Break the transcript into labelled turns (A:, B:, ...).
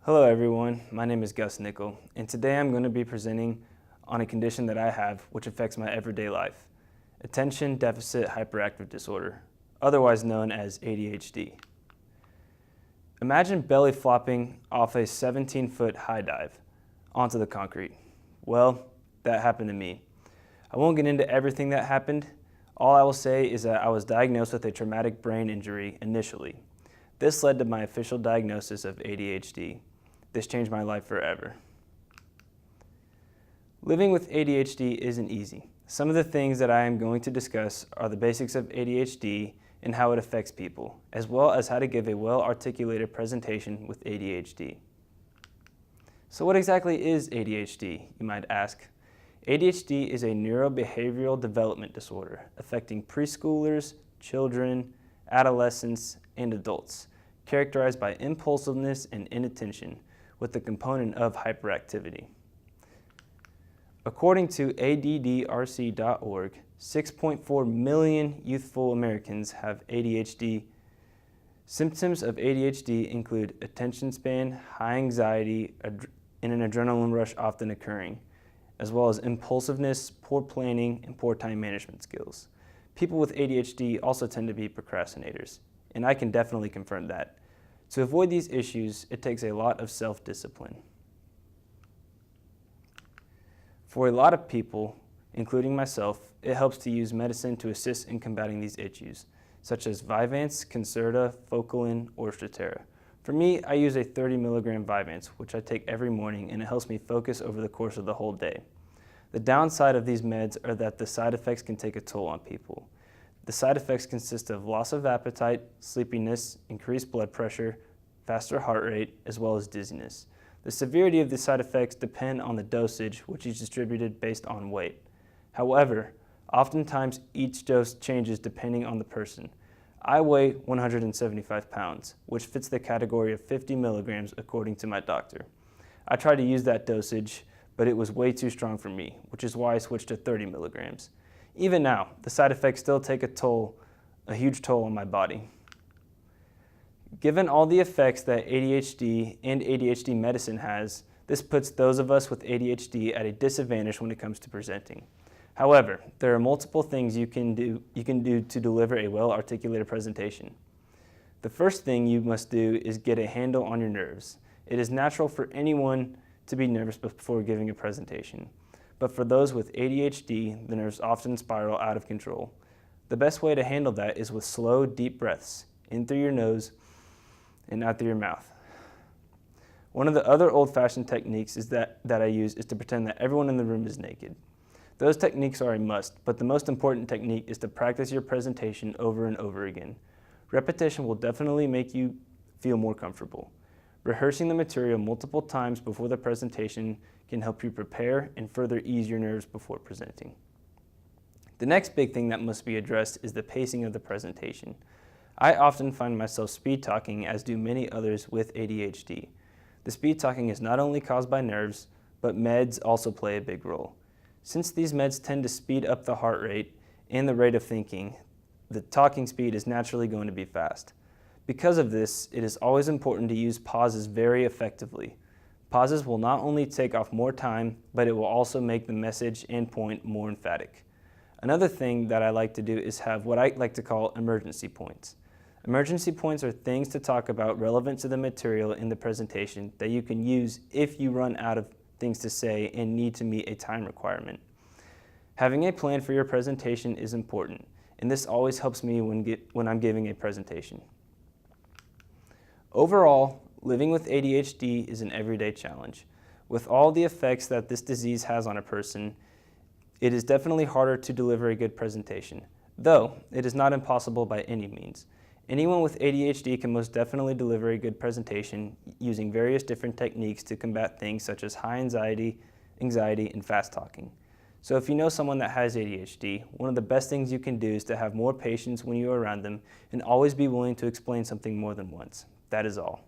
A: Hello everyone, my name is Gus Nickel, and today I'm going to be presenting on a condition that I have which affects my everyday life, Attention Deficit Hyperactive Disorder, otherwise known as ADHD. Imagine belly flopping off a 17-foot high dive onto the concrete. Well, that happened to me. I won't get into everything that happened. All I will say is that I was diagnosed with a traumatic brain injury initially. This led to my official diagnosis of ADHD. This changed my life forever. Living with ADHD isn't easy. Some of the things that I am going to discuss are the basics of ADHD and how it affects people, as well as how to give a well-articulated presentation with ADHD. So what exactly is ADHD, you might ask? ADHD is a neurobehavioral development disorder affecting preschoolers, children, adolescents, and adults, characterized by impulsiveness and inattention, with the component of hyperactivity. According to ADDRC.org, 6.4 million youthful Americans have ADHD. Symptoms of ADHD include attention span, high anxiety, and an adrenaline rush often occurring, as well as impulsiveness, poor planning, and poor time management skills. People with ADHD also tend to be procrastinators, and I can definitely confirm that. To avoid these issues, it takes a lot of self-discipline. For a lot of people, including myself, it helps to use medicine to assist in combating these issues, such as Vyvanse, Concerta, Focalin, or Strattera. For me, I use a 30 milligram Vyvanse, which I take every morning, and it helps me focus over the course of the whole day. The downside of these meds are that the side effects can take a toll on people. The side effects consist of loss of appetite, sleepiness, increased blood pressure, faster heart rate, as well as dizziness. The severity of the side effects depend on the dosage, which is distributed based on weight. However, oftentimes each dose changes depending on the person. I weigh 175 pounds, which fits the category of 50 milligrams according to my doctor. I tried to use that dosage, but it was way too strong for me, which is why I switched to 30 milligrams. Even now, the side effects still take a huge toll on my body. Given all the effects that ADHD and ADHD medicine has, this puts those of us with ADHD at a disadvantage when it comes to presenting. However, there are multiple things you can do to deliver a well-articulated presentation. The first thing you must do is get a handle on your nerves. It is natural for anyone to be nervous before giving a presentation. But for those with ADHD, the nerves often spiral out of control. The best way to handle that is with slow, deep breaths, in through your nose and out through your mouth. One of the other old-fashioned techniques that I use is to pretend that everyone in the room is naked. Those techniques are a must, but the most important technique is to practice your presentation over and over again. Repetition will definitely make you feel more comfortable. Rehearsing the material multiple times before the presentation can help you prepare and further ease your nerves before presenting. The next big thing that must be addressed is the pacing of the presentation. I often find myself speed talking, as do many others with ADHD. The speed talking is not only caused by nerves, but meds also play a big role. Since these meds tend to speed up the heart rate and the rate of thinking, the talking speed is naturally going to be fast. Because of this, it is always important to use pauses very effectively. Pauses will not only take off more time, but it will also make the message and point more emphatic. Another thing that I like to do is have what I like to call emergency points. Emergency points are things to talk about relevant to the material in the presentation that you can use if you run out of things to say and need to meet a time requirement. Having a plan for your presentation is important, and this always helps me when I'm giving a presentation. Overall, living with ADHD is an everyday challenge. With all the effects that this disease has on a person, it is definitely harder to deliver a good presentation, though it is not impossible by any means. Anyone with ADHD can most definitely deliver a good presentation using various different techniques to combat things such as high anxiety, and fast talking. So if you know someone that has ADHD, one of the best things you can do is to have more patience when you are around them and always be willing to explain something more than once. That is all.